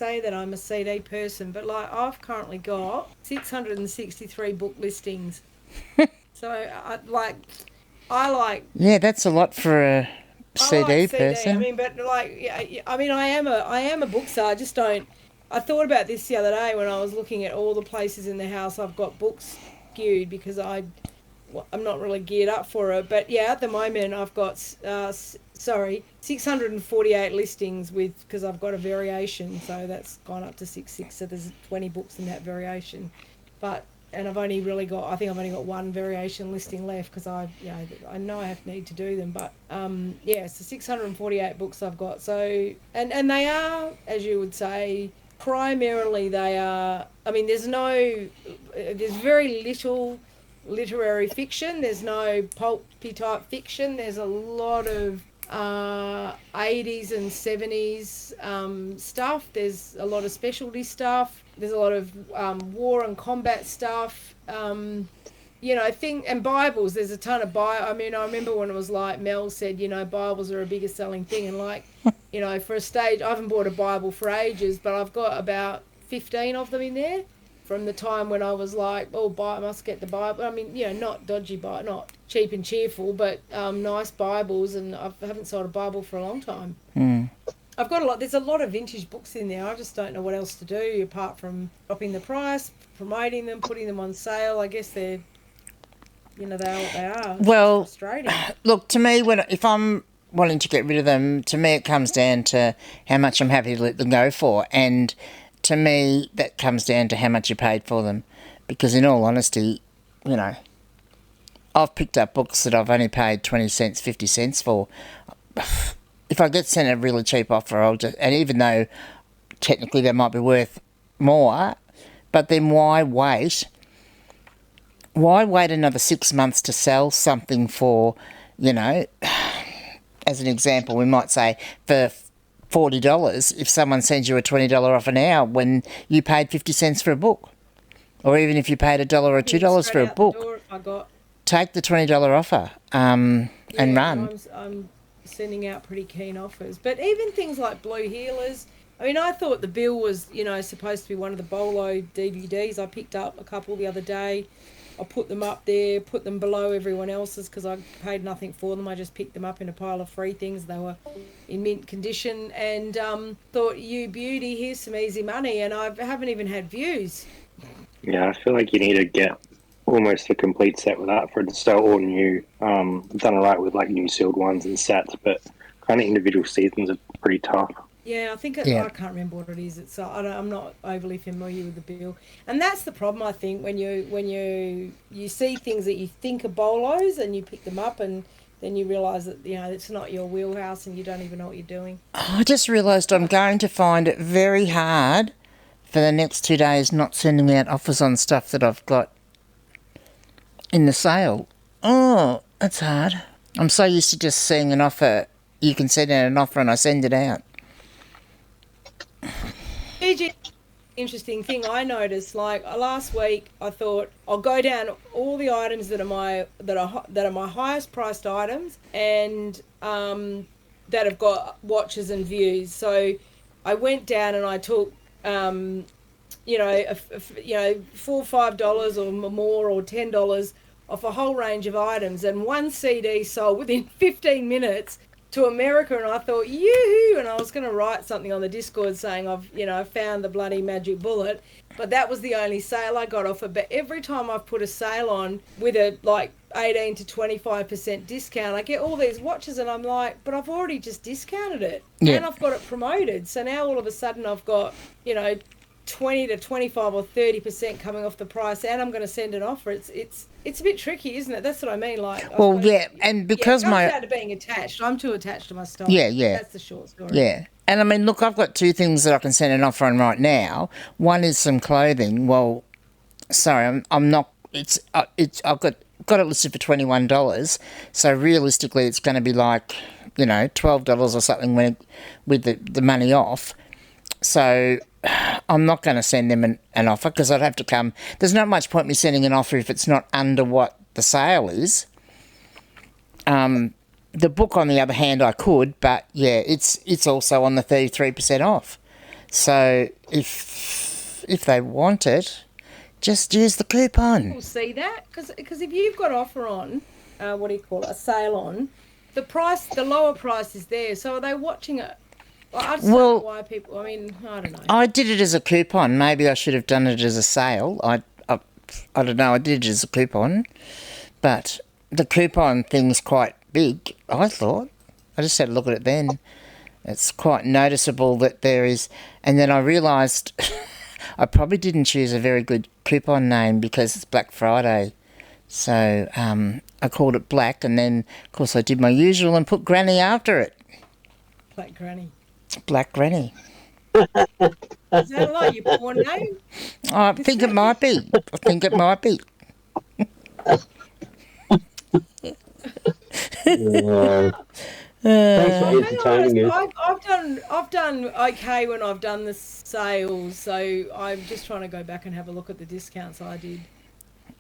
say that I'm a CD person, but like I've currently got 663 book listings. So I like. Yeah, that's a lot for a I like CD CD. I person. mean, but like, yeah, I mean, I am a bookseller. I just don't. I thought about this the other day when I was looking at all the places in the house I've got books skewed because I'm not really geared up for it. But yeah, at the moment I've got 648 listings because I've got a variation, so that's gone up to 66. So there's 20 books in that variation, but and I think I've only got one variation listing left because I know I need to do them, but yeah, so 648 books I've got. So and they are, as you would say, primarily they are. I mean, there's very little literary fiction. There's no pulpy type fiction. There's a lot of 80s and 70s stuff. There's a lot of specialty stuff. There's a lot of war and combat stuff. And Bibles. There's a ton of I mean, I remember when it was like Mel said, Bibles are a bigger selling thing, and like, for a stage, I haven't bought a Bible for ages, but I've got about 15 of them in there from the time when I was like, oh, I must get the Bible. I mean, not dodgy, not cheap and cheerful, but nice Bibles, and I haven't sold a Bible for a long time. I've got a lot. There's a lot of vintage books in there. I just don't know what else to do apart from dropping the price, promoting them, putting them on sale. I guess they're, they are what they are. It's Well, frustrating. look, to me, if I'm wanting to get rid of them, to me it comes down to how much I'm happy to let them go for, and to me that comes down to how much you paid for them, because in all honesty, I've picked up books that I've only paid 20 cents, 50 cents for. If I get sent a really cheap offer, and even though technically they might be worth more, but then why wait? Why wait another 6 months to sell something for, as an example, we might say for $40 if someone sends you a $20 offer now when you paid 50 cents for a book? Or even if you paid $1 or $2 for a book, take the $20 offer and run. I'm sending out pretty keen offers. But even things like Blue Healers, I mean, I thought the bill was, supposed to be one of the Bolo DVDs. I picked up a couple the other day. I put them up there, put them below everyone else's because I paid nothing for them. I just picked them up in a pile of free things. They were in mint condition and thought, you beauty, here's some easy money. And I haven't even had views. Yeah, I feel like you need to get almost a complete set with that for it to sell all new. I've done all right with like new sealed ones and sets, but kind of individual seasons are pretty tough. Yeah, I think I can't remember what it is. I'm not overly familiar with the bill, and that's the problem. I think when you see things that you think are bolos and you pick them up, and then you realise that it's not your wheelhouse, and you don't even know what you're doing. I just realised I'm going to find it very hard for the next 2 days not sending out offers on stuff that I've got in the sale. Oh, that's hard. I'm so used to just seeing an offer. You can send out an offer and I send it out. Interesting thing I noticed, like last week, I thought I'll go down all the items that are my highest priced items and that have got watches and views. So I went down and I took $4 or $5 or more or $10 off a whole range of items, and one CD sold within 15 minutes to America, and I thought, yoo-hoo, and I was going to write something on the Discord saying I've found the bloody magic bullet, but that was the only sale I got off it. But every time I've put a sale on with a like 18 to 25% discount, I get all these watches, and I'm like, but I've already just discounted it, and I've got it promoted. So now all of a sudden I've got 20 to 25 or 30% coming off the price, and I'm going to send an offer. It's a bit tricky, isn't it? That's what I mean. Like, and because it comes down to being attached. I'm too attached to my stock. Yeah. That's the short story. Yeah, and I mean, look, I've got two things that I can send an offer on right now. One is some clothing. Well, sorry, I'm not. I've got it listed for $21. So realistically, it's going to be like $12 or something with the money off. So I'm not going to send them an offer because I'd have to come. There's not much point me sending an offer if it's not under what the sale is. The book, on the other hand, I could, but yeah, it's also on the 33% off. So if they want it, just use the coupon. We'll see that because if you've got offer on, what do you call it, a sale on, the lower price is there. So are they watching it? I just don't know why people. I mean, I don't know. I did it as a coupon. Maybe I should have done it as a sale. I don't know. I did it as a coupon, but the coupon thing's quite big, I thought. I just had a look at it then. It's quite noticeable that there is... And then I realised I probably didn't choose a very good coupon name because it's Black Friday. So I called it Black, and then, of course, I did my usual and put Granny after it. Black Granny. Black Granny. Is that like your porn name? I think it might be. I think it might be. Thanks for entertaining us. I've done okay when I've done the sales, so I'm just trying to go back and have a look at the discounts I did.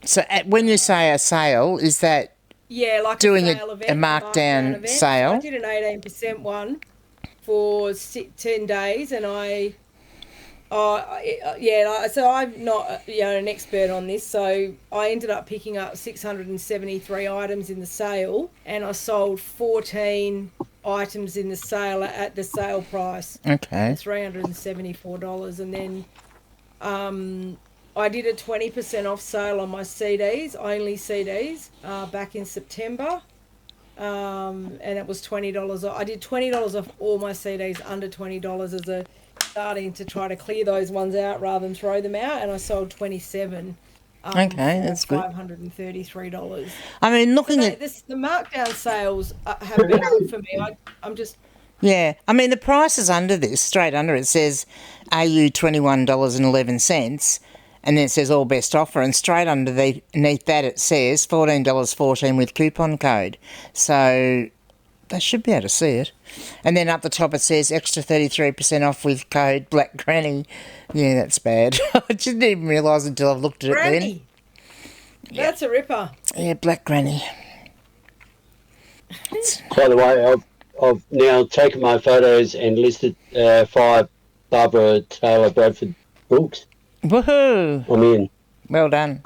So when you say a sale, is that like doing a, sale event, a markdown event? sale? I did an 18% one for 10 days, and so I'm not an expert on this, so I ended up picking up 673 items in the sale, and I sold 14 items in the sale at the sale price. Okay. $374, and then I did a 20% off sale on my CDs, only CDs, back in September. And it was $20 off. I did $20 off all my CDs under $20 as a starting to try to clear those ones out rather than throw them out, and I sold 27. Okay, that's good. $533. I mean, looking at the markdown sales have been good for me. I'm just. Yeah, I mean the prices under this, straight under it says AU $21.11, and then it says all best offer, and straight underneath that it says $14.14 with coupon code. So they should be able to see it. And then up the top it says extra 33% off with code Black Granny. Yeah, that's bad. I didn't even realise until I've looked at Granny. it then. That's a ripper. Yeah, Black Granny. By the way, I've now taken my photos and listed 5 Barbara Taylor Bradford books. Woohoo! I'm in. Well done.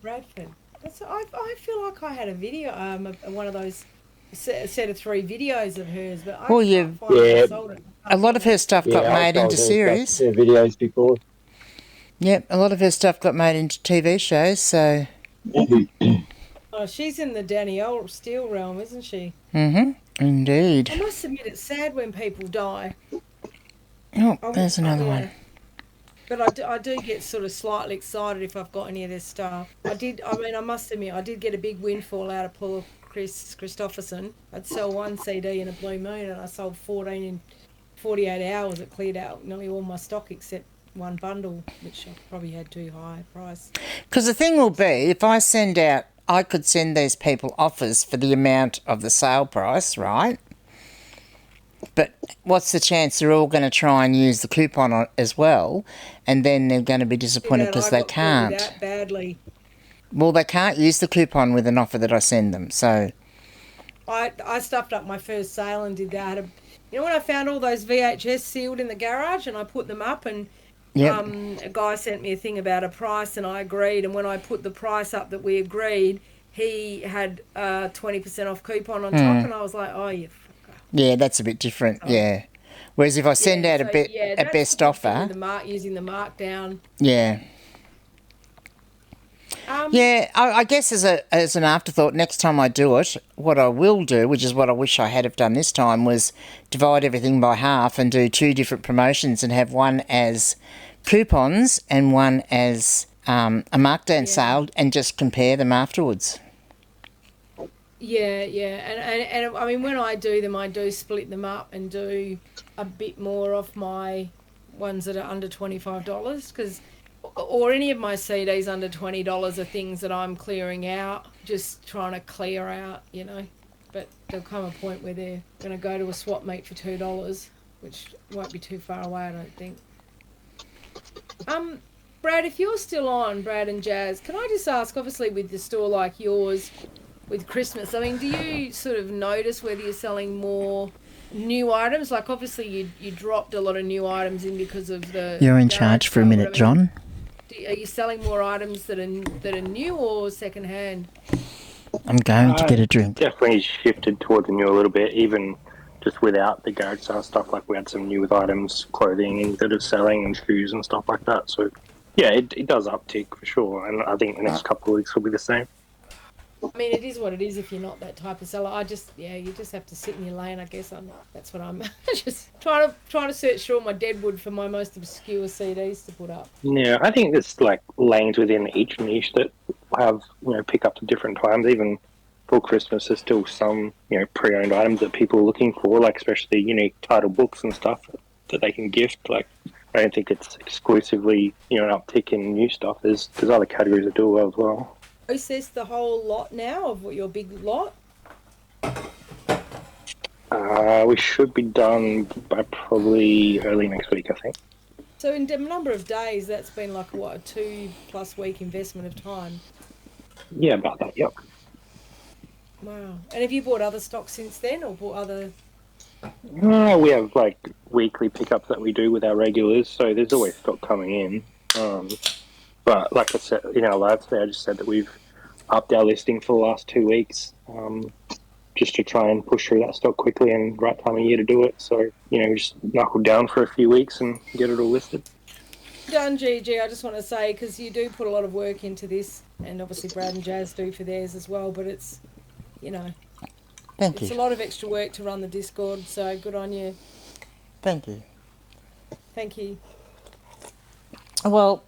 Bradford. I feel like I had a video, one of those set of 3 videos of hers, but I can't find it. I sold it. A lot of her stuff got made into series. Videos before. Yep, a lot of her stuff got made into TV shows, so... Oh, she's in the Danielle Steele realm, isn't she? Mm-hmm, indeed. I must admit, it's sad when people die. Oh, there's another one. But I do get sort of slightly excited if I've got any of their stuff. I must admit, I did get a big windfall out of Paul Christopherson. I'd sell 1 CD in a blue moon, and I sold 14 in 48 hours. It cleared out nearly all my stock except one bundle, which I probably had too high a price. Because the thing will be, if I could send these people offers for the amount of the sale price, right? But what's the chance they're all going to try and use the coupon on as well, and then they're going to be disappointed because they can't? That badly. Well, they can't use the coupon with an offer that I send them, so... I stuffed up my first sale and did that. When I found all those VHS sealed in the garage and I put them up, and a guy sent me a thing about a price and I agreed, and when I put the price up that we agreed, he had a 20% off coupon on top, and I was like, oh, you fucker. Yeah, that's a bit different, yeah. Whereas if I send out a best offer... using the markdown. Yeah. I guess as an afterthought, next time I do it, what I will do, which is what I wish I had have done this time, was divide everything by half and do 2 different promotions and have one as coupons and one as a markdown sale, and just compare them afterwards. Yeah, and I mean, when I do them, I do split them up and do a bit more off my ones that are under $25, or any of my CDs under $20 are things that I'm clearing out, just trying to clear out, But there'll come a point where they're going to go to a swap meet for $2, which won't be too far away, I don't think. Brad, if you're still on, Brad and Jaz, can I just ask, obviously with the store like yours, with Christmas, I mean, do you sort of notice whether you're selling more new items? Like obviously you dropped a lot of new items in because of the. You're in garage charge for a sale, but minute, John. Are you selling more items that are new or second hand? I'm going to get a drink. Definitely shifted towards the new a little bit, even just without the garage sale stuff. Like we had some new items, clothing that are selling, and shoes and stuff like that. So yeah, it does uptick for sure, and I think the next couple of weeks will be the same. I mean, it is what it is if you're not that type of seller. You just have to sit in your lane, I guess. That's what I'm just trying to search through all my deadwood for my most obscure CDs to put up. Yeah, I think there's like lanes within each niche that have pick up at different times. Even for Christmas, there's still some pre-owned items that people are looking for, like especially unique title books and stuff that they can gift. Like I don't think it's exclusively an uptick in new stuff. There's other categories that do well as well. Process the whole lot now of what your big lot? We should be done by probably early next week, I think. So in a number of days, that's been like, what, a 2+ week investment of time? Yeah, about that, yep. Wow. And have you bought other stock since then, or bought other... We have like weekly pickups that we do with our regulars, so there's always stock coming in. But like I said in our live today, I just said that we've upped our listing for the last 2 weeks, just to try and push through that stock quickly and right time of year to do it. So, just knuckle down for a few weeks and get it all listed. Done, GG. I just want to say, because you do put a lot of work into this, and obviously Brad and Jaz do for theirs as well, but it's, Thank you. it's a lot of extra work to run the Discord, so good on you. Thank you. Thank you. Well,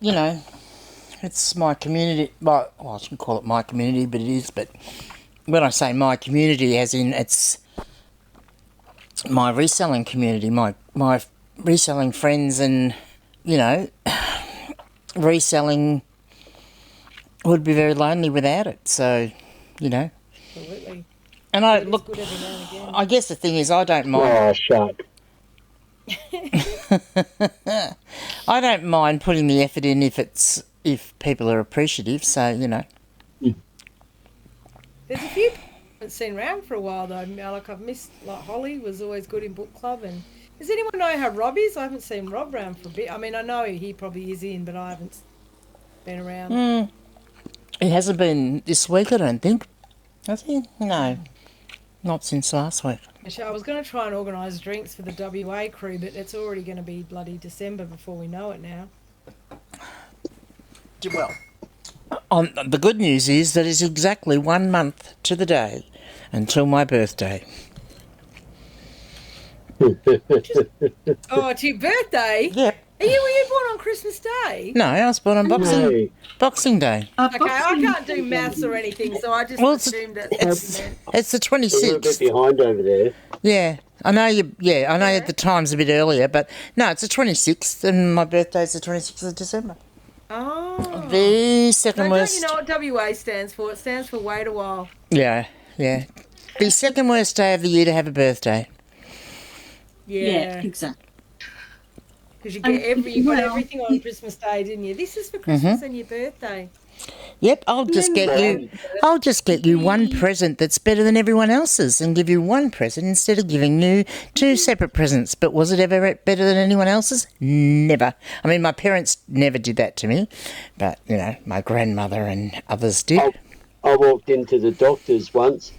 it's my community. Well, I shouldn't call it my community, but it is. But when I say my community, as in it's my reselling community, my reselling friends, and reselling would be very lonely without it. So, Absolutely. And I It's look. good every now and again. I guess the thing is, I don't mind. Oh, shut. I don't mind putting the effort in if people are appreciative. So There's a few people I haven't seen around for a while though. Like I've missed, like Holly was always good in book club. And does anyone know how Rob is? I haven't seen Rob around for a bit. I mean, I know he probably is in, but I haven't been around. It hasn't been this week, I don't think. Has he? No, not since last week. Actually, I was going to try and organise drinks for the WA crew, but it's already going to be bloody December before we know it now. Well, the good news is that it's exactly 1 month to the day until my birthday. Oh, it's your birthday? Yep. Were you born on Christmas Day? No, I was born on Boxing Day. Okay, I can't do maths or anything, so I just assumed that It's the 26th. You're a bit behind over there. Yeah, I know you. Yeah, I know the time's a bit earlier, but no, it's the 26th, and my birthday's the 26th of December. Oh. The second worst. Don't you know what WA stands for? It stands for wait a while. Yeah. The second worst day of the year to have a birthday. Yeah, exactly. Because you got everything on Christmas Day, didn't you? This is for Christmas and your birthday. Yep, I'll just get you one present that's better than everyone else's, and give you one present instead of giving you two separate presents. But was it ever better than anyone else's? Never. I mean, my parents never did that to me, but my grandmother and others did. I walked into the doctor's once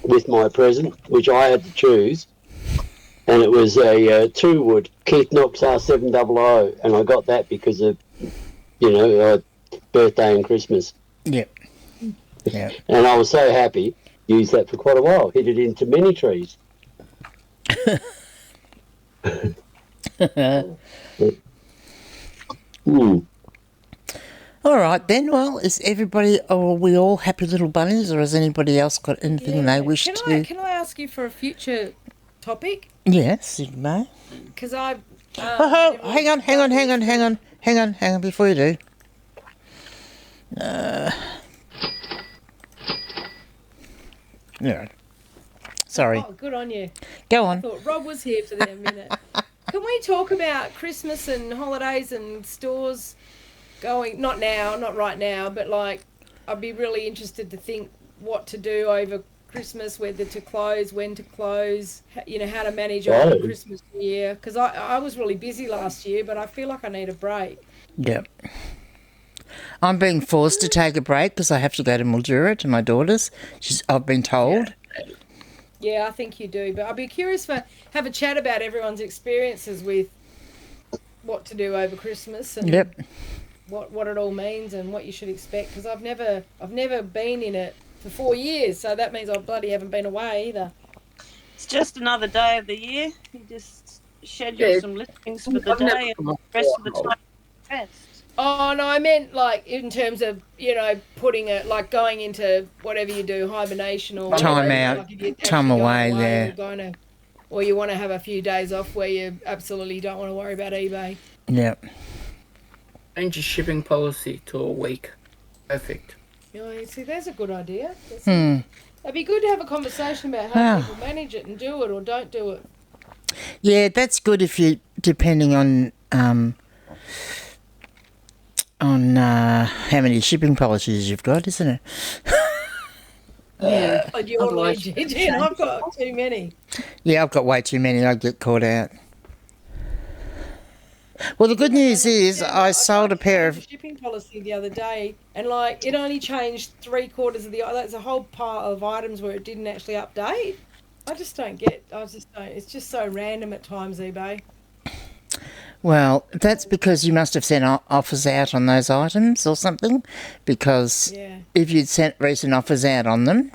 with my present, which I had to choose, and it was a 2-wood Keith Knox R700, and I got that because of birthday and Christmas. Yep. And I was so happy. Used that for quite a while. Hit it into many trees. All right then. Well, is everybody? Are we all happy little bunnies, or has anybody else got anything they wish to? Can I ask you for a future topic? Yes, you may. Because I. Hang on. Before you do. Yeah. Sorry. Oh, good on you. Go on. I thought Rob was here for that minute. Can we talk about Christmas and holidays and stores going? Not right now, but like I'd be really interested to think what to do over Christmas, whether to close, when to close, how to manage over Christmas year. Because I was really busy last year, but I feel like I need a break. Yep. I'm being forced to take a break because I have to go to Mildura to my daughter's. I've been told. Yeah, I think you do. But I'd be curious have a chat about everyone's experiences with what to do over Christmas and what it all means and what you should expect. Because I've never been in it for 4 years, so that means I bloody haven't been away either. It's just another day of the year. You just schedule some listings for the day and the rest of the time rest. Oh, no, I meant like in terms of, putting it, like going into whatever you do, hibernation or time out, like time away, or you want to have a few days off where you absolutely don't want to worry about eBay. Yep. Change your shipping policy to a week. Perfect. See, there's a good idea. It'd be good to have a conversation about how people manage it and do it or don't do it. Yeah, that's good if you, depending on how many shipping policies you've got, isn't it? Yeah. But you're like, Gigi, and I've got too many. Yeah, I've got way too many. I get caught out. Well, the good news is I sold a pair of shipping policy the other day, and like it only changed 3/4 of the. That's a whole pile of items where it didn't actually update. I just don't. It's just so random at times, eBay. Well, that's because you must have sent offers out on those items or something, because if you'd sent recent offers out on them,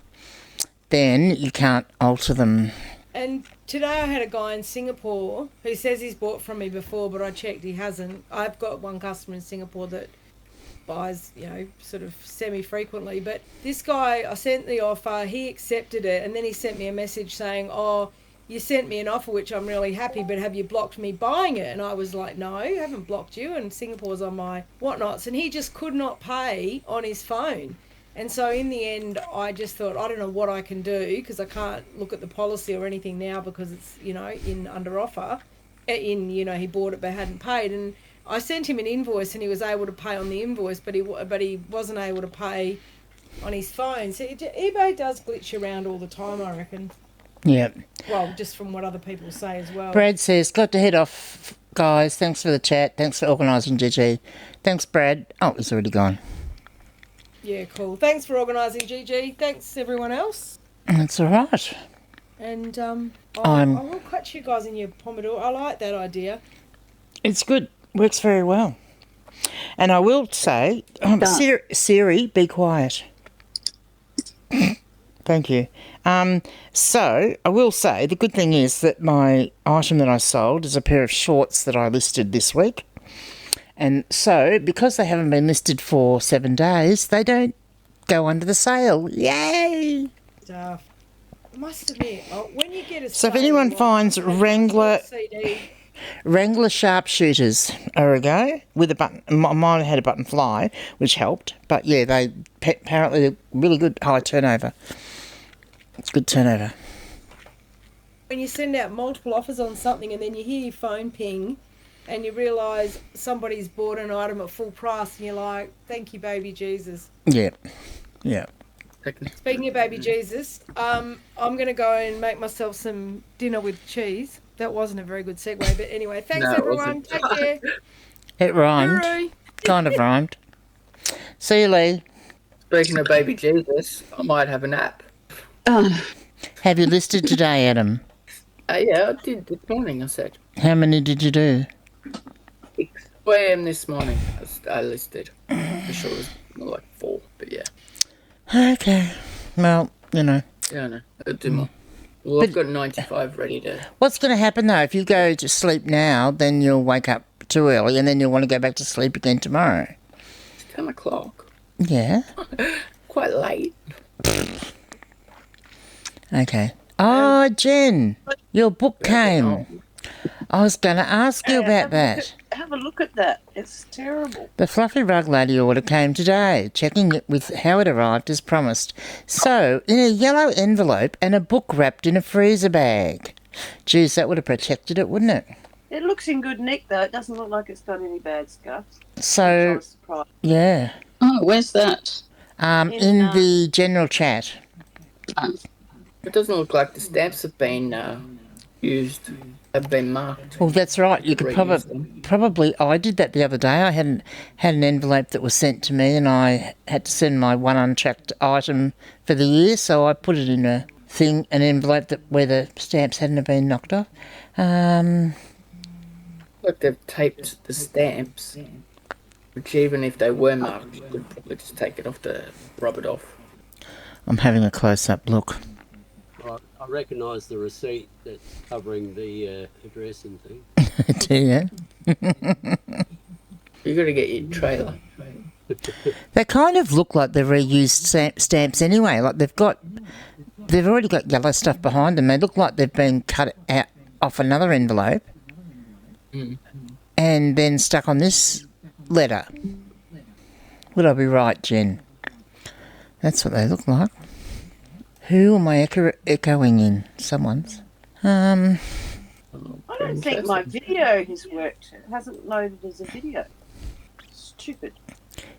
then you can't alter them. And today I had a guy in Singapore who says he's bought from me before, but I checked he hasn't. I've got one customer in Singapore that buys, sort of semi-frequently. But this guy, I sent the offer, he accepted it, and then he sent me a message saying, you sent me an offer, which I'm really happy, but have you blocked me buying it? And I was like, no, I haven't blocked you, and Singapore's on my whatnots. And he just could not pay on his phone. And so in the end, I just thought, I don't know what I can do, because I can't look at the policy or anything now because it's, in under offer. He bought it but hadn't paid. And I sent him an invoice and he was able to pay on the invoice, but he wasn't able to pay on his phone. So eBay does glitch around all the time, I reckon. Yeah. Well, just from what other people say as well. Brad says, got to head off, guys. Thanks for the chat. Thanks for organising, GG. Thanks, Brad. Oh, he's already gone. Yeah, cool. Thanks for organising, GG. Thanks, everyone else. That's all right. And I will catch you guys in your Pomodoro. I like that idea. It's good. Works very well. And I will say, Siri, be quiet. Thank you. So I will say the good thing is that my item that I sold is a pair of shorts that I listed this week. And so because they haven't been listed for 7 days, they don't go under the sale. Yay! I must admit, when you get a so if anyone finds Wrangler sharpshooters are a go with a button. Mine had a button fly, which helped. But yeah, they apparently really good high turnover. It's good turnover. When you send out multiple offers on something and then you hear your phone ping and you realise somebody's bought an item at full price and you're like, thank you, baby Jesus. Yeah. Yeah. Speaking of baby Jesus, I'm going to go and make myself some dinner with cheese. That wasn't a very good segue, but anyway, thanks everyone. Take care. It rhymed. Kind of rhymed. See you, Lee. Speaking of baby Jesus, I might have a nap. Have you listed today, Adam? Yeah, I did this morning, I said. How many did you do? 6 a.m. this morning I listed. I'm sure it was more like 4, but yeah. Okay. Well, Yeah, I know. I'll do more. Well, I've got 95 ready to... What's going to happen, though? If you go to sleep now, then you'll wake up too early and then you'll want to go back to sleep again tomorrow. It's 10 o'clock. Yeah. Quite late. Okay. Oh, Jen, your book came. I was going to ask you about that. Have a look at that. It's terrible. The Fluffy Rug Lady order came today, checking it with how it arrived as promised. So, in a yellow envelope and a book wrapped in a freezer bag. Geez, that would have protected it, wouldn't it? It looks in good nick, though. It doesn't look like it's got any bad scuffs. So, yeah. Oh, where's that? In the general chat. It doesn't look like the stamps have been used, have been marked. Well, that's right. You could Reuse them. probably. I did that the other day. I had an envelope that was sent to me, and I had to send my one untracked item for the year, so I put it in an envelope where the stamps hadn't been knocked off. Like they've taped the stamps, which even if they were marked, you could probably just take it off to rub it off. I'm having a close-up look. I recognise the receipt that's covering the address and thing. Do you? You got to get your trailer. They kind of look like they're reused stamps anyway. Like they've already got yellow stuff behind them. They look like they've been cut out off another envelope and then stuck on this letter. Would I be right, Jen? That's what they look like. Who am I echoing in? Someone's. I don't think my video has worked. It hasn't loaded as a video. Stupid.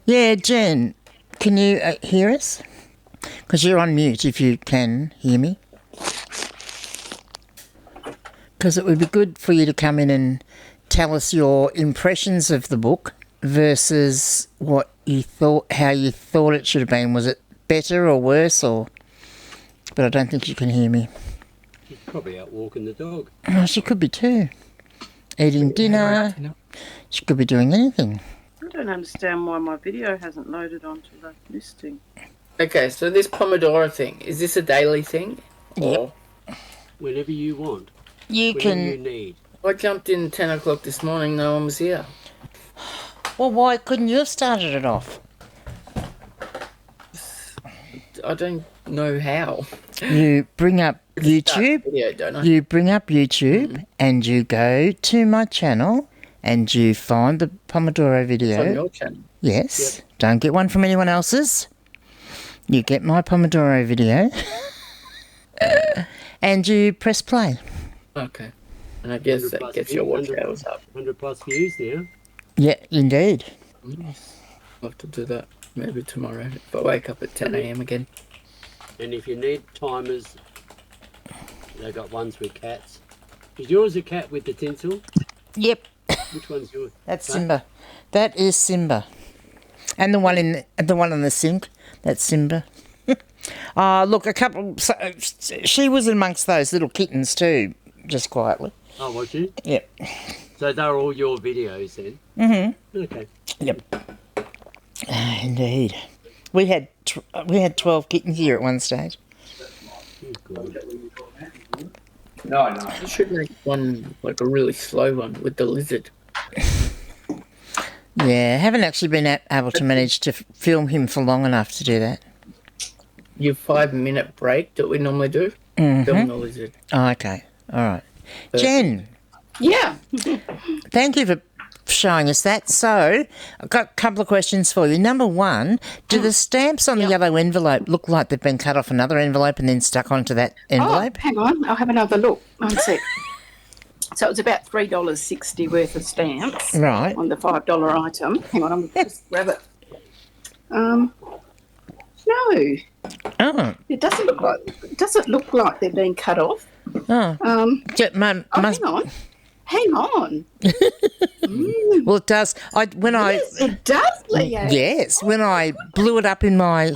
Yeah, Jen, can you hear us? Because you're on mute if you can hear me. Because it would be good for you to come in and tell us your impressions of the book versus what you thought, how you thought it should have been. Was it better or worse, or? But I don't think you can hear me. She's probably out walking the dog. Oh, she could be too. Eating dinner. She could be doing anything. I don't understand why my video hasn't loaded onto the listing. Okay, so this Pomodoro thing, is this a daily thing? Or Whenever you want. You Whenever can. you need. I jumped in 10 o'clock this morning, no one was here. Well, why couldn't you have started it off? I don't know how. You bring up YouTube. Video, don't I? You bring up YouTube and you go to my channel and you find the Pomodoro video. It's on your channel. Yes. Don't get one from anyone else's. You get my Pomodoro video and you press play. Okay. And I guess that gets your watch hours up. 100 plus views now. Yeah, indeed. I'll have to do that maybe tomorrow if I wake up at 10 a.m. again. And if you need timers, they got ones with cats. Is yours a cat with the tinsel? Yep. Which one's yours? That's Simba. That is Simba. And the one on the sink, that's Simba. Look, she was amongst those little kittens too, just quietly. Oh, was she? Yep. So they're all your videos then? Mm-hmm. Okay. Yep. Indeed. We had 12 kittens here at one stage. No. You should make one, like a really slow one with the lizard. Yeah, haven't actually been able to manage to film him for long enough to do that. Your 5-minute break that we normally do, film the lizard. Oh, okay. All right. Jen, Yeah. thank you for showing us that. So, I've got a couple of questions for you. Number one, do the stamps on the yellow envelope look like they've been cut off another envelope and then stuck onto that envelope? Oh, hang on. I'll have another look. One sec. So it was about $3.60 worth of stamps Right. on the $5 item. Hang on, I'm just grab it. No, Oh. it doesn't look like they're being cut off. Oh. Hang on. Well, it does. Yes, it does, Leanne. Yes, when I blew it up in my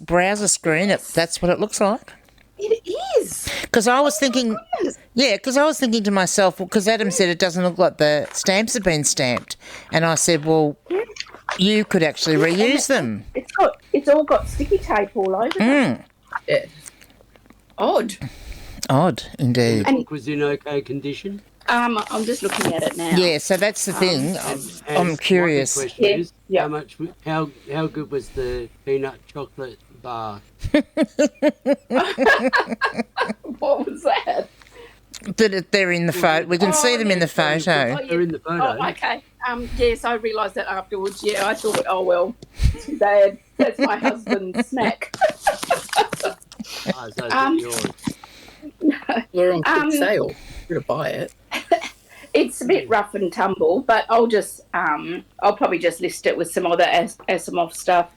browser screen, that's what it looks like. It is. Because I was thinking, Yes. because I was thinking to myself, because Adam said it doesn't look like the stamps have been stamped, and I said, well, you could actually reuse them. It's all got sticky tape all over them. Yeah. Odd. Odd, indeed. And- The book was in okay condition? I'm just looking at it now. Yeah, so that's the thing. I'm curious. My question is, Yeah. how good was the peanut chocolate bar? What was that? They're in the photo. We can see them in the photo. They're in the photo. Oh, okay. Yes, I realised that afterwards. Yeah, I thought, oh well, too bad. That's my husband's snack. So it's yours. They're on quick sale. You're going to buy it. It's a bit rough and tumble, but I'll probably just list it with some other Asimov stuff.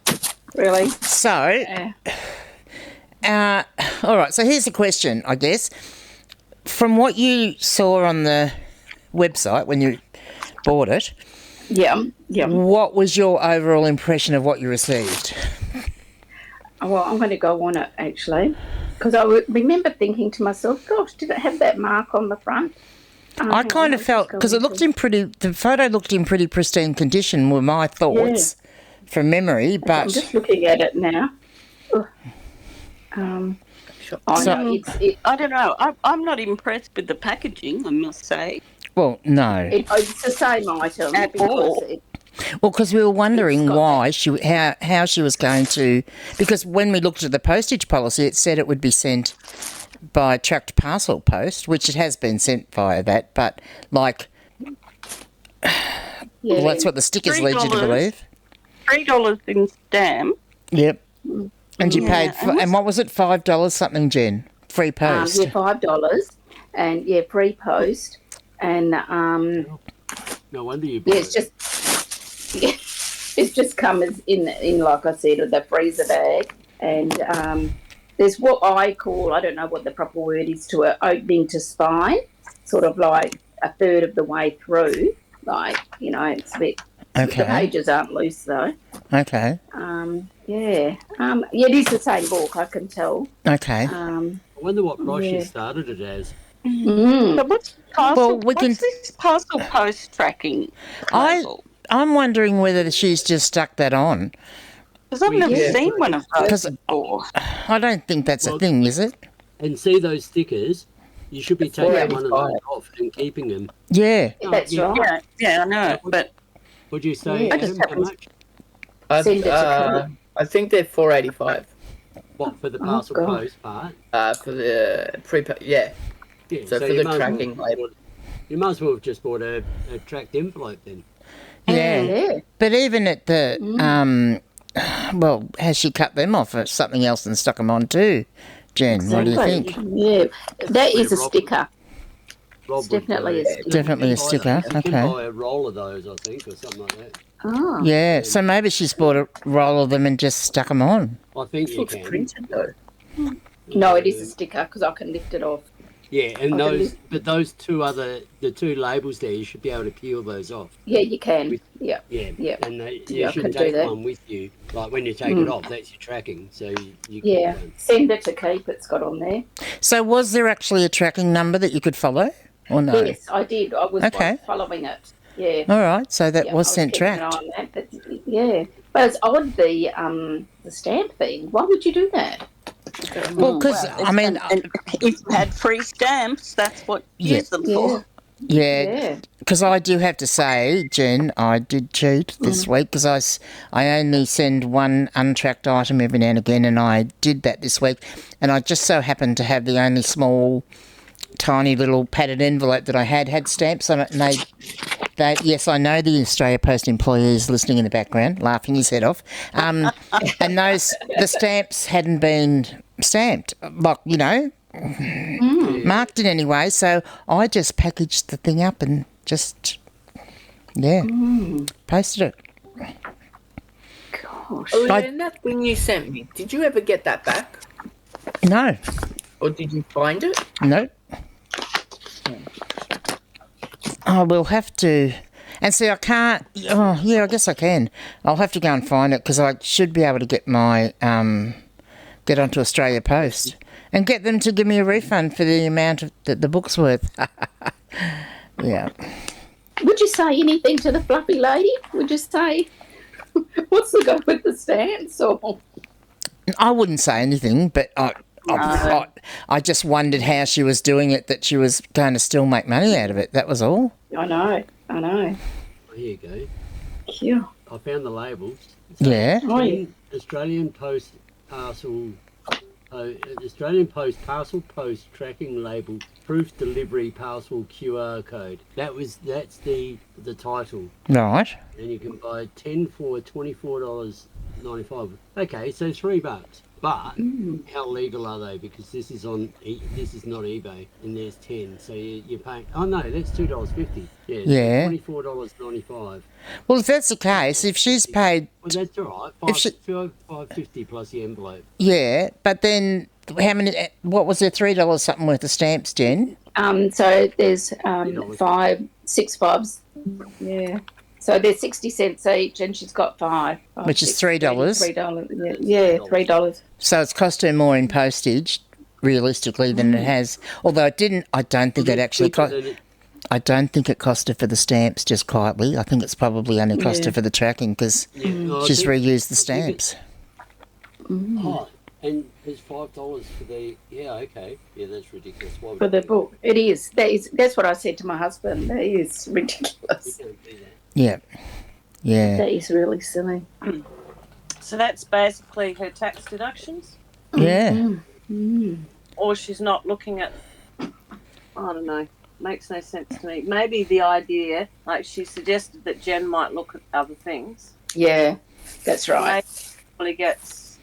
Really. So, All right, so here's the question, I guess. From what you saw on the website when you bought it, Yeah. what was your overall impression of what you received? Well, I'm going to go on it actually, because I remember thinking to myself, "Gosh, did it have that mark on the front?" I kind of felt, because the photo looked in pretty pristine condition were my thoughts from memory, but... I'm just looking at it now. I don't know. I'm not impressed with the packaging, I must say. Well, no. It's the same item. At all. Well, because we were wondering why how she was going to... Because when we looked at the postage policy, it said it would be sent by tracked parcel post, which it has been sent via that, but like... Well, that's what the stickers lead you to believe. $3 in stamp. Yep. And you paid... and what was it? $5 something, Jen? Free post. $5. And, free post. And, no wonder you bought it. It's just come as in like I said, the freezer bag. And there's what I call, I don't know what the proper word is to it, opening to spine, sort of like a third of the way through. Like, it's a bit... Okay. The pages aren't loose, though. Okay. It is the same book, I can tell. Okay. I wonder what price you started it as. But what's this parcel post tracking label? I'm wondering whether she's just stuck that on. Because I've never seen one of those before. I don't think that's a thing, is it? And see those stickers? You should be taking one of those off and keeping them. Yeah. That's right. Yeah, I know, but... Would you say I just how much? I think they're $4.85. What, for the parcel post part? For the yeah. So for the tracking label. You might as well have just bought a tracked envelope then. Yeah. But even at the well, has she cut them off for something else and stuck them on too, Jen? Exactly. What do you think? Yeah, that is a sticker. It's definitely a sticker. Definitely a sticker. You Okay. can buy a roll of those, I think, or something like that. Oh. Yeah. So maybe she's bought a roll of them and just stuck them on. I think you Looks can. printed though. No, it is a sticker because I can lift it off. Yeah, and those the two labels there, you should be able to peel those off. Yeah, you can. Yeah. And you should take one with you. Like when you take it off, that's your tracking. So you can send it to keep. It's got on there. So was there actually a tracking number that you could follow, or no? Yes, I did. I was following it. Yeah. All right. So that was sent tracked. But it's odd the stamp thing. Why would you do that? Well, because I mean, if you had free stamps, that's what you use them for. Yeah, because I do have to say, Jen, I did cheat this week because I only send one untracked item every now and again, and I did that this week, and I just so happened to have the only small, tiny little padded envelope that I had stamps on it, and they yes, I know the Australia Post employee is listening in the background, laughing his head off, and the stamps hadn't been stamped, like, marked in any way, so I just packaged the thing up and just posted it. Gosh. And that thing you sent me, did you ever get that back? No. Or did you find it? No. I will have to... And see, I can't... Oh, yeah, I guess I can. I'll have to go and find it because I should be able to get my... get onto Australia Post and get them to give me a refund for the amount that the book's worth. Yeah. Would you say anything to the fluffy lady? Would you say, what's the go with the stamps? Or... I wouldn't say anything, but I just wondered how she was doing it, that she was going to still make money out of it. That was all. I know. Here you go. Yeah. I found the labels. Yeah. Australian Post Parcel... Australian Post Parcel Post Tracking Label Proof Delivery Parcel QR Code. That's the title. Right. And you can buy 10 for $24.95. Okay, so $3. But how legal are they? Because this is this is not eBay, and there's 10. So you're paying. Oh no, that's $2.50. Yeah. $24.95. Well, if that's the case, if she's paid... Well, that's all right. $5.50 plus the envelope. Yeah, but then how many... What was there, $3 something worth of stamps, Jen? So there's 6 fives. Yeah. So they're 60 cents each, and she's got 5. Which is $3. $3. Yeah, $3. So it's cost her more in postage, realistically, than it has. Although it didn't... I don't think it actually cost... I don't think it cost her for the stamps, just quietly. I think it's probably only cost her for the tracking because she's reused the stamps. Oh, and there's $5 for the... Yeah, okay. Yeah, that's ridiculous. Why would For the you book. It is. That's what I said to my husband. That is ridiculous. do that? Yeah. Yeah. That is really silly. So that's basically her tax deductions? Yeah. Or she's not looking at... I don't know. Makes no sense to me. Maybe the idea, like she suggested that Jen might look at other things. Yeah, that's right. Maybe gets...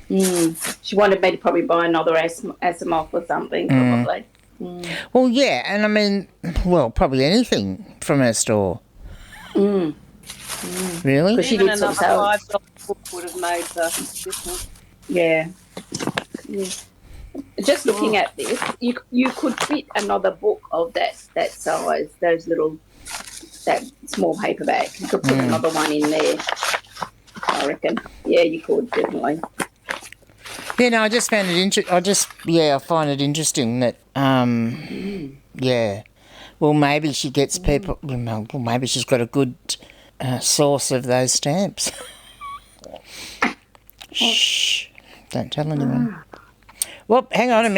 She wanted me to probably buy another Asimov or something, probably. Well, yeah, and I mean, well, probably anything from her store. Really? Because she Even did another some $5 book would have made the difference. Yeah. Just looking at this, you could fit another book of that size, that small paperback. You could put another one in there, I reckon. Yeah, you could, definitely. Yeah, no, I just found it I find it interesting that, yeah. Well, maybe she gets people, well, maybe she's got a good source of those stamps. Shh, don't tell anyone. Well, hang on a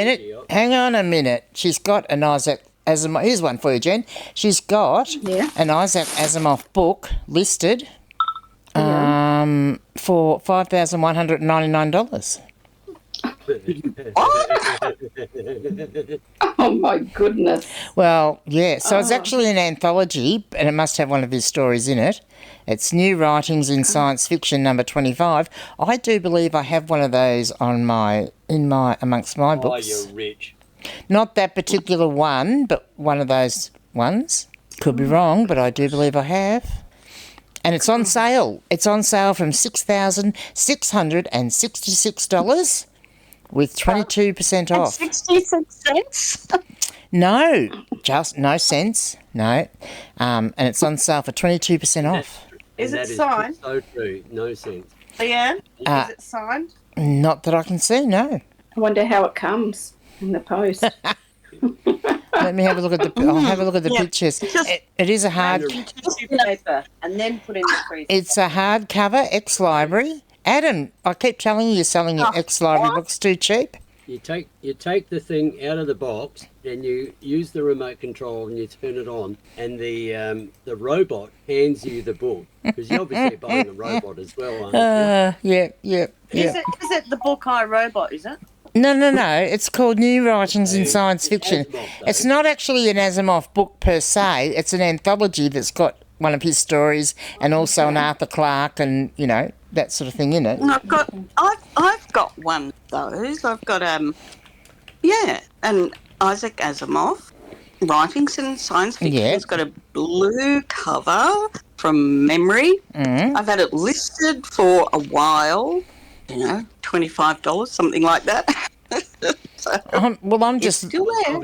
minute. She's got an Isaac Asimov. Here's one for you, Jen. She's got an Isaac Asimov book listed for $5,199. Oh, my goodness. Well, yeah, so it's actually an anthology, and it must have one of his stories in it. It's New Writings in Science Fiction, number 25. I do believe I have one of those amongst my books. Oh, you're rich. Not that particular one, but one of those ones. Could be wrong, but I do believe I have. And it's on sale. It's on sale from $6,666 with 22% off. 66 cents? No, just no cents. No. And it's on sale for 22% off. Is it signed? So true. No sense. Leanne, is it signed? Not that I can see, no. I wonder how it comes in the post. Let me have a look at I'll have a look at the pictures. It is a hard... Paper and then put in the freezer. It's a hardcover, ex-library. Adam, I keep telling you you're selling your ex-library books too cheap. You take the thing out of the box and you use the remote control and you turn it on, and the robot hands you the book, because you're obviously buying a robot as well, aren't you? Yeah. Is it the book iRobot, is it? No. It's called New Writings in Science Fiction. It's not actually an Asimov book per se. It's an anthology that's got one of his stories and also an Arthur Clarke and, you know, that sort of thing in it. I've got one of those. I've got an Isaac Asimov Writings in Science Fiction. Yeah. It's got a blue cover from memory. I've had it listed for a while. You know, $25, something like that. I'm just... It's still there.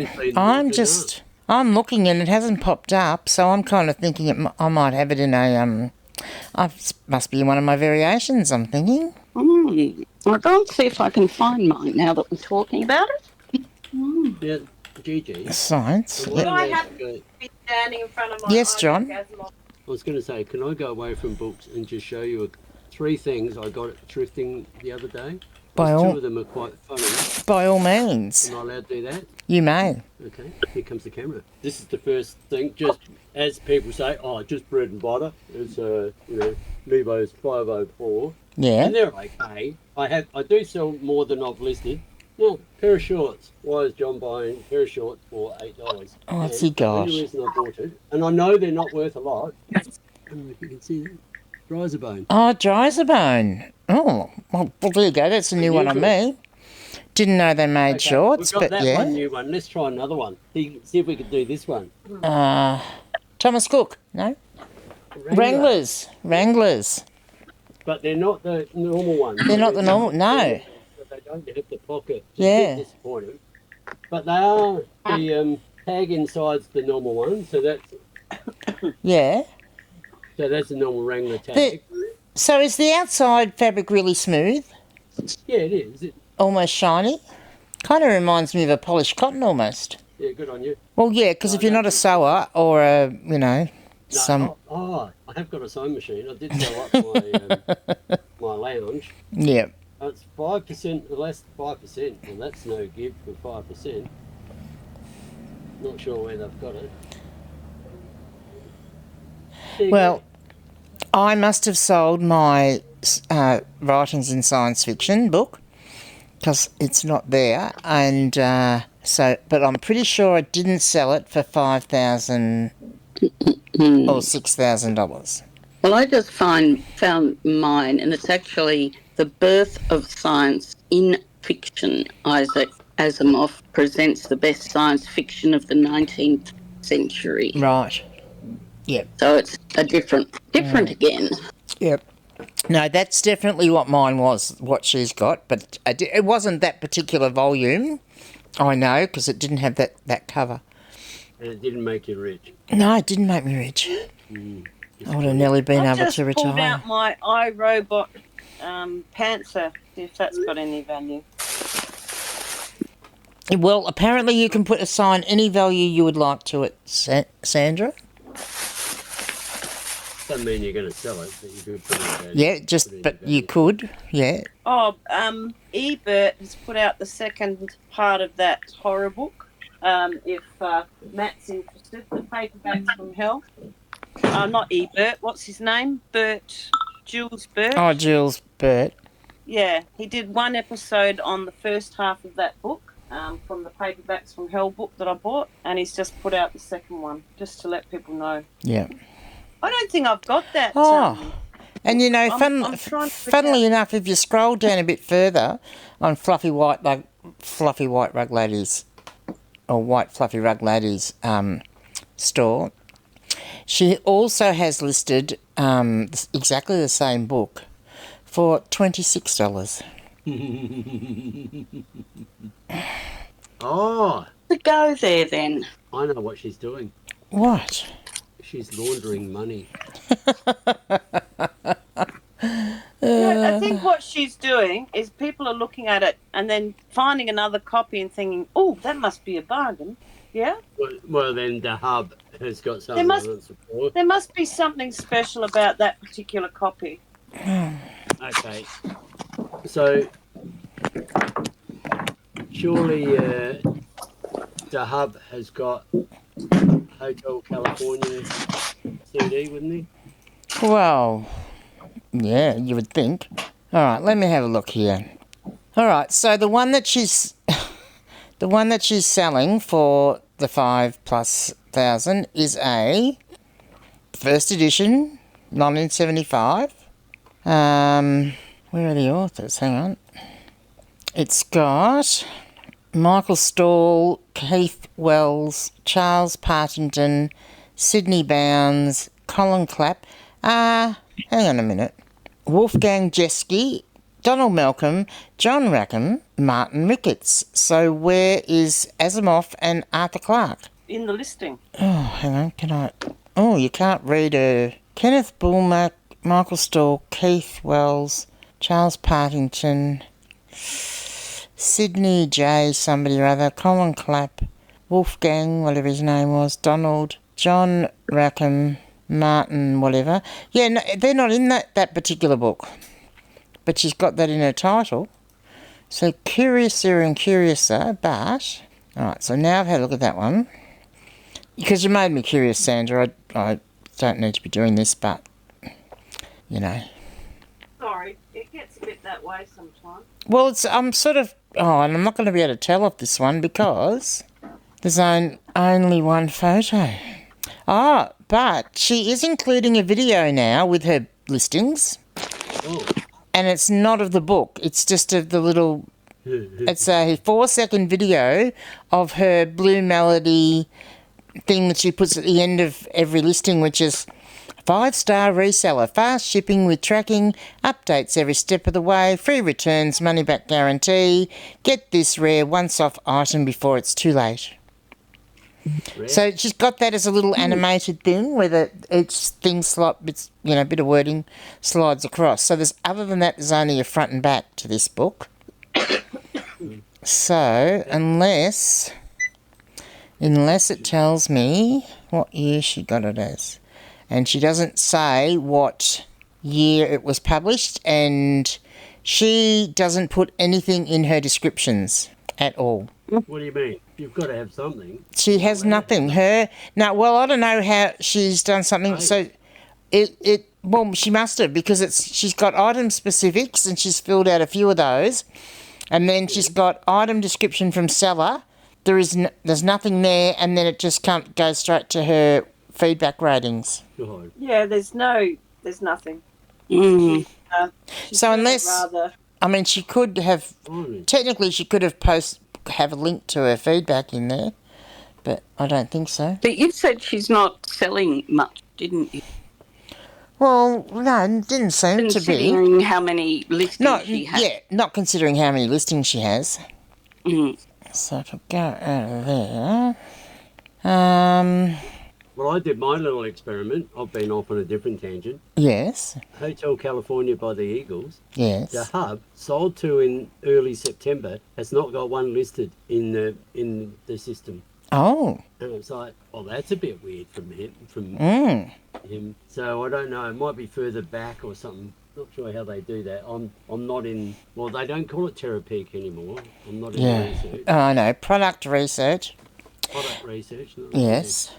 I'm looking and it hasn't popped up, so I'm kind of thinking I might have it in a... must be in one of my variations, I'm thinking. I'll go and see if I can find mine now that we're talking about it. Yeah, Gigi. Science. Would I have to be standing in front of my Yes, John? I was going to say, can I go away from books and just show you 3 things I got at thrifting the other day? 2 of them are quite funny. By all means. Am I allowed to do that? You may. Okay, here comes the camera. This is the first thing, just as people say, just bread and butter. It's Levi's 504. Yeah. And they're okay. I do sell more than I've listed. Now, pair of shorts. Why is John buying a pair of shorts for $8? Oh, that's gosh. The only reason I bought it, and I know they're not worth a lot. I don't know if you can see that. Dryserbone. Oh, Dryserbone. Oh, well, there you go. That's a new one on me. Didn't know they made shorts, We've got but that yeah. one new one. Let's try another one. See if we could do this one. Thomas Cook, no? Wranglers. But they're not the normal ones. They're not the normal, no. They don't have the pocket. It's Yeah. a bit disappointing. But they are, the tag inside's the normal one, so that's Yeah. a normal Wrangler tag. So is the outside fabric really smooth? Yeah, it is. Almost shiny? Kind of reminds me of a polished cotton almost. Yeah, good on you. Well, yeah, because if you're not a sewer or a, I have got a sewing machine. I did sew up my lounge. Yeah. It's 5%, the last 5%. Well, that's no give for 5%. Not sure where they've got it. Well, I must have sold my Writings in Science Fiction book because it's not there, and but I'm pretty sure I didn't sell it for $5,000 or $6,000. Well, I just found mine, and it's actually The Birth of Science in Fiction. Isaac Asimov presents the best science fiction of the 19th century. Right. Yep. So it's a different again. Yep. No, that's definitely what mine was, what she's got, but it wasn't that particular volume, I know, because it didn't have that cover. And it didn't make you rich. No, it didn't make me rich. I would have nearly been able to retire. I just pulled out my iRobot panther, see if that's got any value. Well, apparently you can put assign any value you would like to it, Sandra. Doesn't mean you're going to sell it, but you could put it in. Yeah, you could, yeah. Oh, eBert has put out the second part of that horror book. If Matt's interested, the paperbacks from hell. Not eBert, what's his name? Jules Burt. Oh, Jules Burt. Yeah, he did one episode on the first half of that book, from the paperbacks from hell book that I bought, and he's just put out the second one, just to let people know. Yeah. I don't think I've got that. And you know, funnily enough, if you scroll down a bit further on Fluffy White Rug Ladies, or White Fluffy Rug Ladies store, she also has listed exactly the same book for $26. Oh. To go there then. I know what she's doing. What? She's laundering money. I think what she's doing is people are looking at it and then finding another copy and thinking, oh, that must be a bargain. Yeah? Well, then the hub has got something there must be something special about that particular copy. Okay. So, surely the hub has got Hotel California CD, wouldn't he? Well, yeah, you would think. All right, let me have a look here. All right, so the one that she's selling for the 5,000+ is a first edition, 1975. Where are the authors? Hang on. It's got Michael Stall, Keith Wells, Charles Partington, Sydney Bounds, Colin Clapp. Hang on a minute. Wolfgang Jeske, Donald Malcolm, John Rackham, Martin Ricketts. So where is Asimov and Arthur Clarke? In the listing. Oh, hang on. Oh, you can't read Kenneth Bullmack, Michael Stall, Keith Wells, Charles Partington, Sydney J. somebody or other, Colin Clapp, Wolfgang, whatever his name was, Donald, John Rackham, Martin, whatever. Yeah, no, they're not in that particular book. But she's got that in her title. So Curiouser and Curiouser, but... Alright, so now I've had a look at that one. Because you made me curious, Sandra. I don't need to be doing this, but... You know. Sorry, it gets a bit that way sometimes. Well, I'm sort of... Oh, and I'm not going to be able to tell off this one because there's only one photo. Ah, but she is including a video now with her listings, Oh. and it's not of the book. It's just of the little. It's a 4-second video of her Blue Melody thing that she puts at the end of every listing, which is 5-star reseller, fast shipping with tracking, updates every step of the way, free returns, money back guarantee. Get this rare once-off item before it's too late. Rare. So she's got that as a little animated thing where each thing bit of wording slides across. So other than that, there's only a front and back to this book. So unless it tells me what year she got it as. And she doesn't say what year it was published, and she doesn't put anything in her descriptions at all. What do you mean? You've got to have something. She has nothing. I don't know how she's done something. So she must have, because she's got item specifics and she's filled out a few of those, and then she's got item description from seller. There's nothing there, and then it just goes straight to her feedback ratings. God. Yeah, there's nothing. Mm. So unless, she could have, technically she could have a link to her feedback in there, but I don't think so. But you said she's not selling much, didn't you? Well, no, it didn't seem to be. Considering how many listings she has. Yeah, not considering how many listings she has. Mm. So if I go out of there... Well, I did my little experiment. I've been off on a different tangent. Yes. Hotel California by the Eagles. Yes. The hub, sold to in early September, has not got one listed in the system. Oh. And it's like, well, that's a bit weird from him. Him. So I don't know. It might be further back or something. Not sure how they do that. I'm not in. Well, they don't call it Terra Peak anymore. I'm not in research. Oh, I know. Product research. Product research. Yes.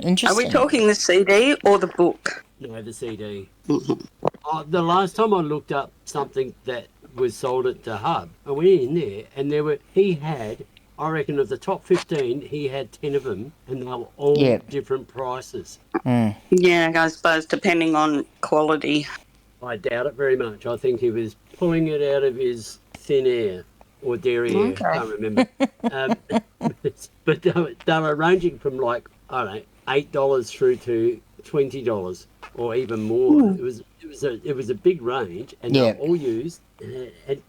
Interesting. Are we talking the CD or the book? No, the CD. Mm-hmm. The last time I looked up something that was sold at the hub, I went in there and he had, I reckon of the top 15, he had 10 of them, and they were all different prices. Mm. Yeah, I suppose depending on quality. I doubt it very much. I think he was pulling it out of his thin air or derriere. Okay. I can't remember. But they were ranging from like, I don't know, $8 through to $20 or even more. It was a big range, and they were all used.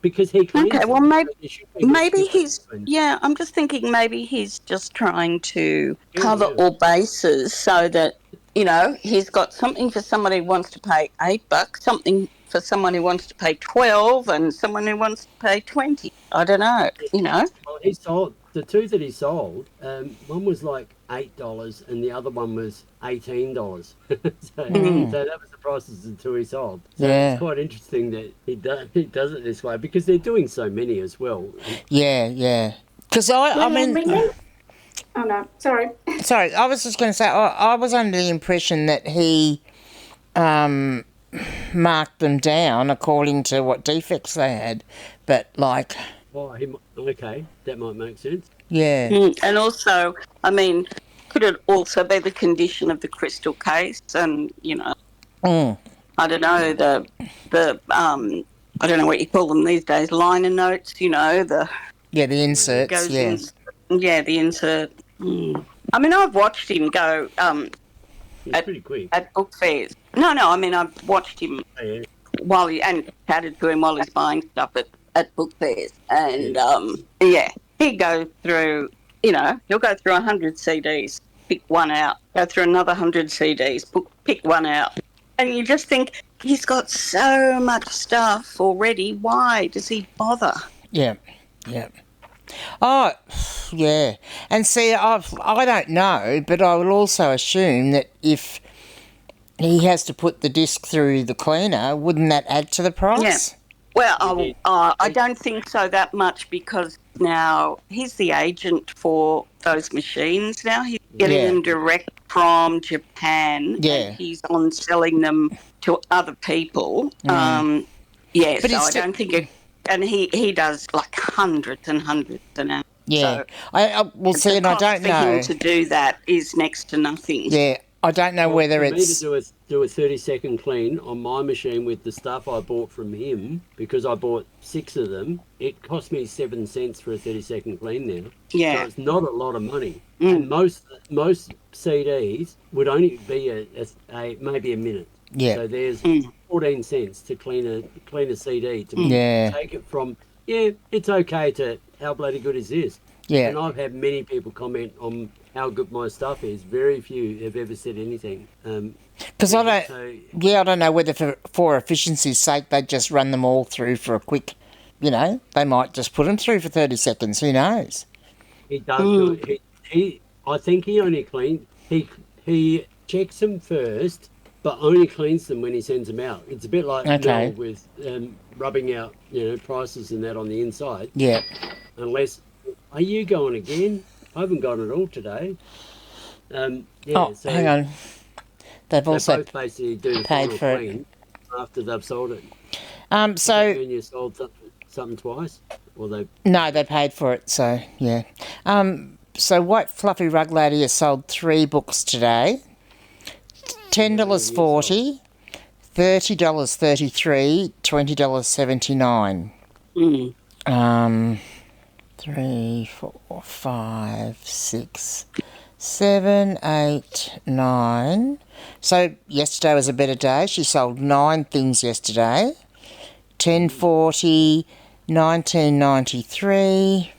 Because he claims maybe he's I'm just thinking maybe he's just trying to cover all bases so that he's got something for somebody who wants to pay $8, something for someone who wants to pay 12, and someone who wants to pay 20. I don't know. Well, he sold the two that he sold. One was like $8, and the other one was $18. so that was the prices of the two he sold. So it's quite interesting that he does it this way, because they're doing so many as well. Yeah. Because I mean. Oh no, sorry. Sorry, I was just going to say I was under the impression that he marked them down according to what defects they had, but like. Oh, okay, that might make sense. Yeah. And also, could it also be the condition of the crystal case? And I don't know the I don't know what you call them these days, liner notes. The inserts. The insert. I've watched him go pretty quick at book fairs. No, I've watched him while and chatted to him while he's buying stuff at book fairs, and he goes through. He'll go through 100 CDs, pick one out. Go through another 100 CDs, pick one out, and you just think he's got so much stuff already. Why does he bother? Yeah. Oh, yeah. And see, I don't know, but I would also assume that if he has to put the disc through the cleaner, wouldn't that add to the price? Yeah. Well, I don't think so that much, because now he's the agent for those machines now. He's getting them direct from Japan. Yeah. And he's on selling them to other people. But so I don't think it... And he does like hundreds and hundreds an hour. Yeah. So I will see, and I don't know. For him to do that is next to nothing. Yeah. I don't know whether for it's... me to do a 30-second clean on my machine with the stuff I bought from him, because I bought 6 of them, it cost me 7 cents for a 30-second clean now. Yeah. So it's not a lot of money. And most CDs would only be a maybe a minute. Yeah. So there's 14 cents to clean a CD to take it from, it's okay to how bloody good is this? Yeah. And I've had many people comment on how good my stuff is. Very few have ever said anything. Because I don't know whether for efficiency's sake they'd just run them all through for a quick, they might just put them through for 30 seconds. Who knows? He does do it. I think he only cleans. He checks them first, but only cleans them when he sends them out. It's a bit like Mel with rubbing out, prices and that on the inside. Yeah. Unless, are you going again? I haven't gone at all today. So hang on. They've also both basically do paid final for clean after they've sold it. So When you sold something twice, or they no, they paid for it. So yeah. So White Fluffy Rug Lady has sold 3 books today. $10.40, $30.33, $20.79. 3, 4, 5, 6, 7, 8, 9. So yesterday was a better day. She sold 9 things yesterday. 10.40, 19.93.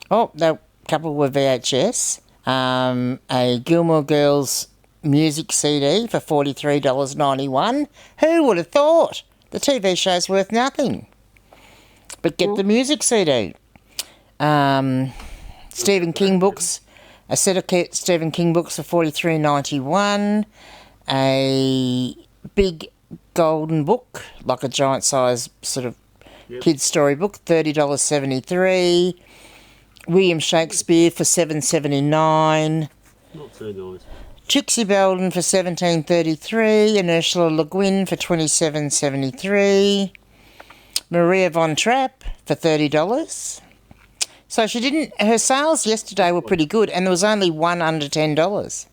Oh, a couple were VHS. A Gilmore Girls music CD for $43.91. Who would have thought? The TV show's worth nothing. But get the music CD. Stephen King books, a set of Stephen King books for $43.91, a big golden book, like a giant size sort of kids story book, $30.73, William Shakespeare for $7.79, not so nice. Trixie Belden for $17.33, and Ursula Le Guin for $27.73, Maria Von Trapp for $30. So her sales yesterday were pretty good, and there was only one under $10.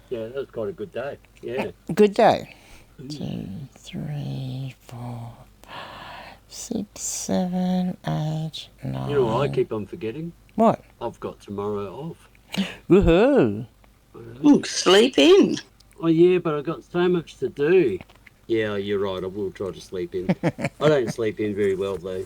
Yeah, that was quite a good day. Yeah. Good day. 2, 3, 4, 5, 6, 7, 8, 9. You know what I keep on forgetting? What? I've got tomorrow off. Woohoo! Sleep in. Oh yeah, but I've got so much to do. Yeah, you're right. I will try to sleep in. I don't sleep in very well though.